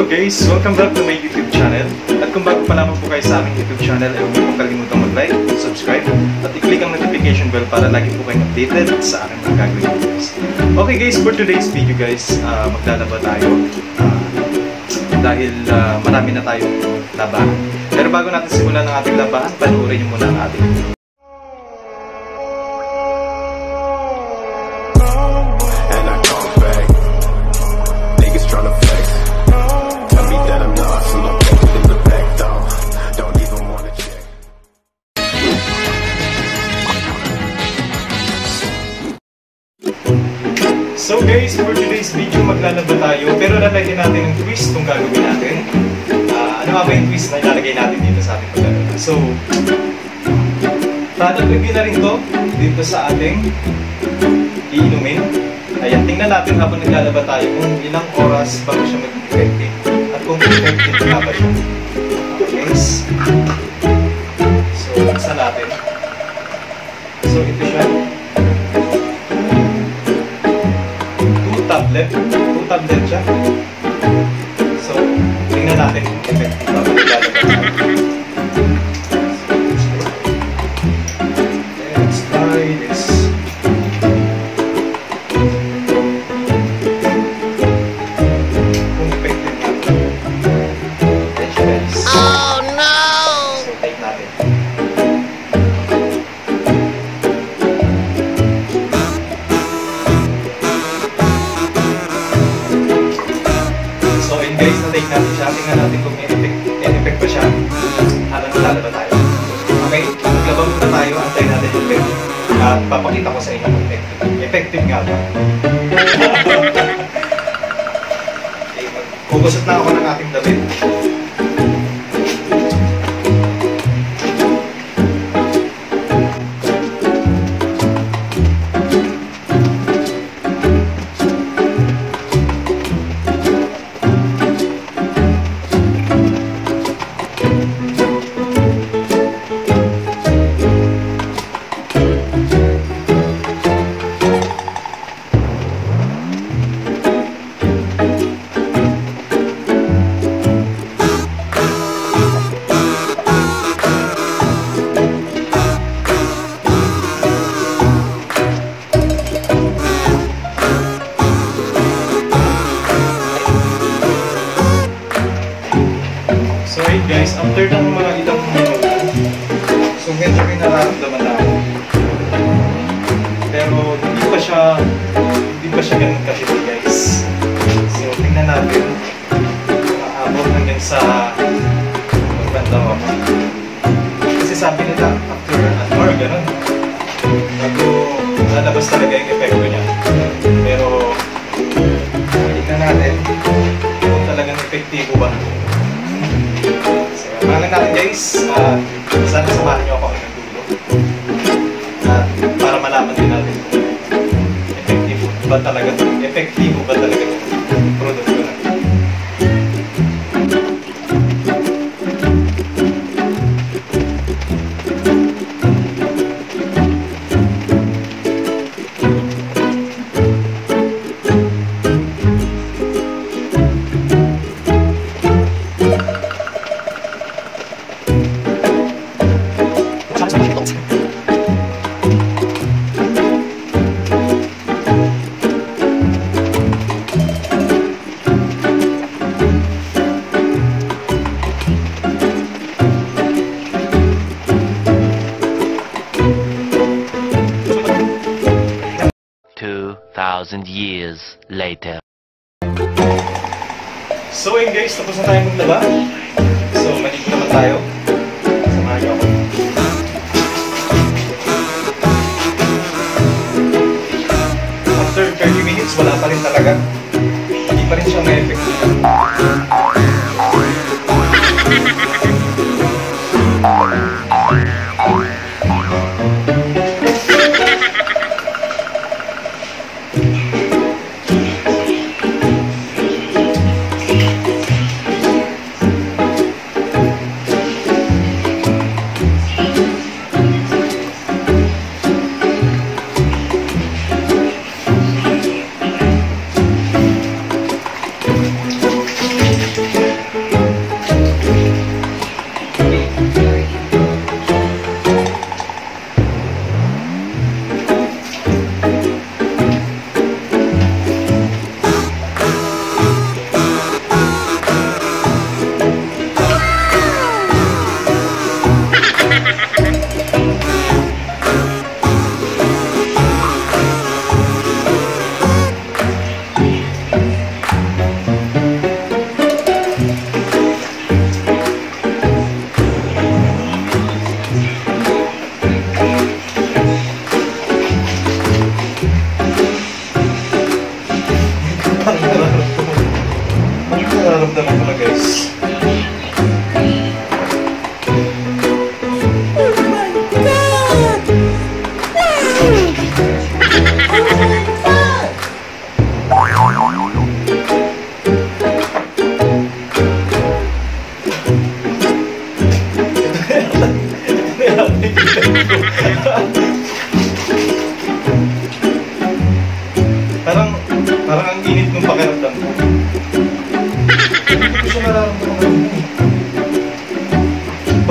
Hello guys! Welcome back to my YouTube channel. At kung bago pa lamang po kayo sa aming YouTube channel, ay huwag niyo pong kalimutang mag-like, subscribe, at i-click ang notification bell para lagi po kayong updated sa aking mga gagawin videos. Okay guys, for today's video guys, maglalaba tayo. Dahil marami na tayong labahan. Pero bago natin simulan ang ating labahan, panoorin niyo muna ang ating video. So guys, for today's video maglalaba tayo, pero lalagyan natin ng twist kung gagawin natin. Ano nga ba yung twist na ilalagay natin dito sa ating paglalaba? So, product review na rin to dito sa ating iinumin. Ayan, tingnan natin habang naglalaba tayo kung ilang oras bago siya mag-effective at kung effective nga ba siya. Guys, so isa natin. So ito siya. 2 tablet siya. So, tingnan natin kung effective ba maglalaba tayo. Let's try this. Kung effective nga ba. Let's try this. Oh no! So, take natin. Guys, na-take natin siya. Tingnan natin kung in-effect pa siya. Habang lalaba tayo. Okay? Maglaba muna tayo. Antayin natin yung effect. At papakita ko sa inyo kung effective nga ba. Okay, magugusot na ako ng ating damit. So hey guys, after ng mga ilang minuto, so medyo may nararamdaman na ako. Pero hindi pa siya ganun kasi guys. So tingnan natin, maabot hanggang sa magbanda ako. Kasi sabi nila, after an hour, ganun. Bago lalabas talaga yung epekto niya. Pero tingnan natin kung talagang epektibo ba. So, mahalan natin guys, sana samahan nyo ako hanggang dulo. Para malaman din natin kung effective ba talaga yung produkto na. 2,000 years later. So yun guys, tapos na tayo maglaba. So maligo naman tayo. Samahan niyo ako. After 30 minutes, wala pa rin talaga. Hindi pa rin siya may effect.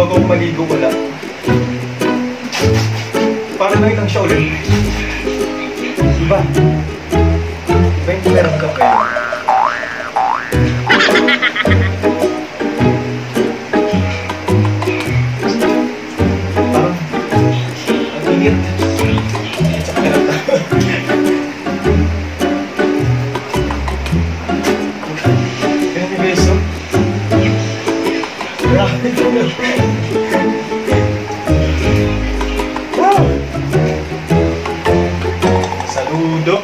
bago ako maligo, wala. Parang lang siya ulit. Diba? Diba yung meron ka kayo? Parang, ang init. Sa pakiramdam. Ganun yung beso. Wow! Saludo!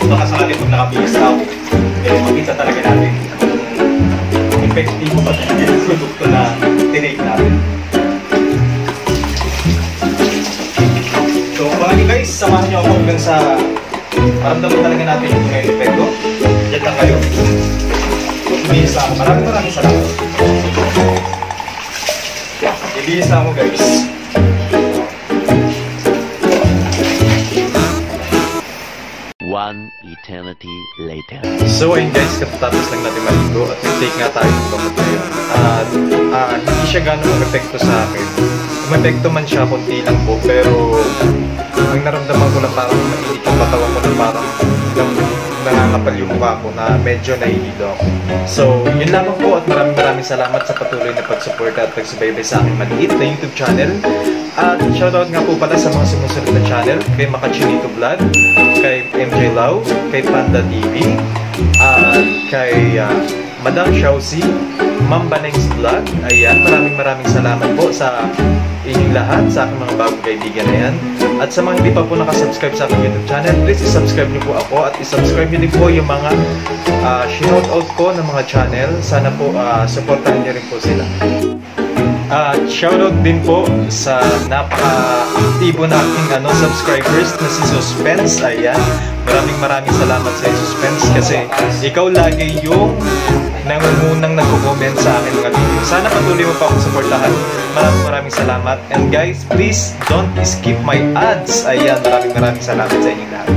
Baka sakali pag nakabihis ako, makita talaga natin kung epektibo pa talaga yung produkto na tinake natin. So mga guys, samahan nyo ako hanggang sa maramdaman talaga natin yung ngayon epekto. Diyan lang kayo. Ibihis na ako. Maraming salamat. Ibihis na ako guys. One eternity later. So ayun guys, katatapos lang natin maligo at nag-take nga tayo ng gamot ngayon. At hindi siya gano'ng umepekto sa akin. Umepekto man siya, konti lang po, pero ang naramdaman ko na parang mainit yung katawan ko na parang nangangapal yung mukha ko na medyo nahihilo ako. So yun lamang po at maraming salamat sa patuloy na pagsuporta at pagsubaybay sa aking maliit na YouTube channel. At shoutout nga po pala sa mga sumusunod na channel, kay Makachinito Vlog, kay MJ Lau, kay Panda TV, at kay Madam Xiaoxi, Ma'am Baneng's Vlog. Ayan, maraming salamat po sa inyong lahat, sa aking mga bagong kaibigan na yan. At sa mga hindi pa po nakasubscribe sa aking YouTube channel, please isubscribe niyo po ako at isubscribe niyo din po yung mga shoutout ko ng mga channel. Sana po supportahan niyo rin po sila. Shoutout din po sa napaka-aktibo na aking subscribers na si Suspense. Ayan, maraming salamat sa Suspense kasi ikaw lagi yung nangungunang nagko-comment sa akin mga video. Sana patuloy mo pa akong supportahan. Maraming salamat. And guys, please don't skip my ads. Ayan, maraming salamat sa inyong lahat.